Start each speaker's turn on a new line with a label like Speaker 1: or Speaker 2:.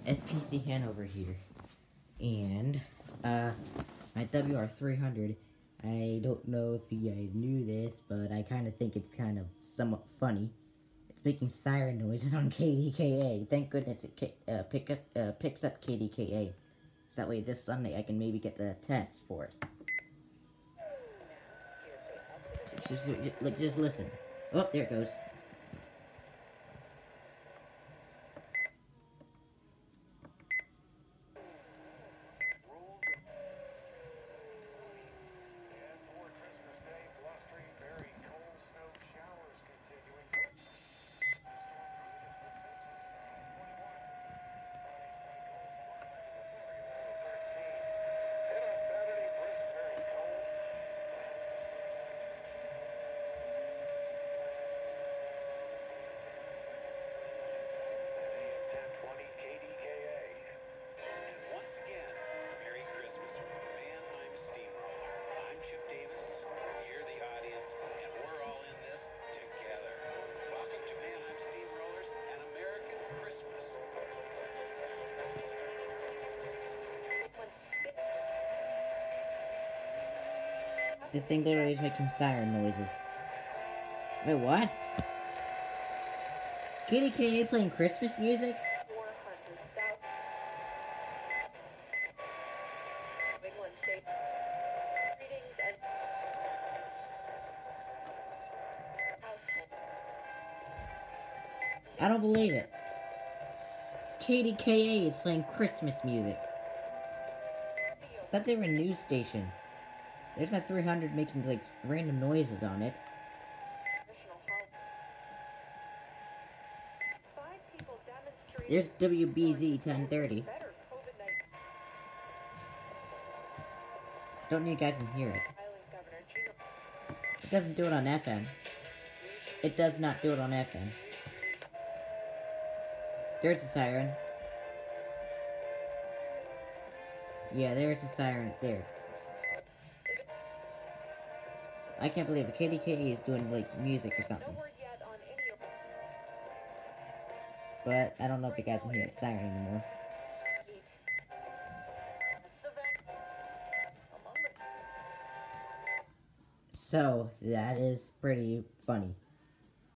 Speaker 1: SPC Hanover here, and my WR300. I don't know if you guys knew this, but I kind of think it's kind of somewhat funny. It's making siren noises on KDKA. Thank goodness it picks up KDKA, so that way this Sunday I can maybe get the test for it. Just listen. Oh, there it goes. The thing literally is making siren noises. Wait, what? KDKA playing Christmas music? I don't believe it. KDKA is playing Christmas music. I thought they were a news station. There's my 300 making, like, random noises on it. There's WBZ 1030. Don't know you guys can hear it. It doesn't do it on FM. It does not do it on FM. There's a siren. Yeah, there's a siren there. I can't believe it. KDKA is doing, like, music or something. But I don't know if you guys can hear it siren anymore. So, that is pretty funny.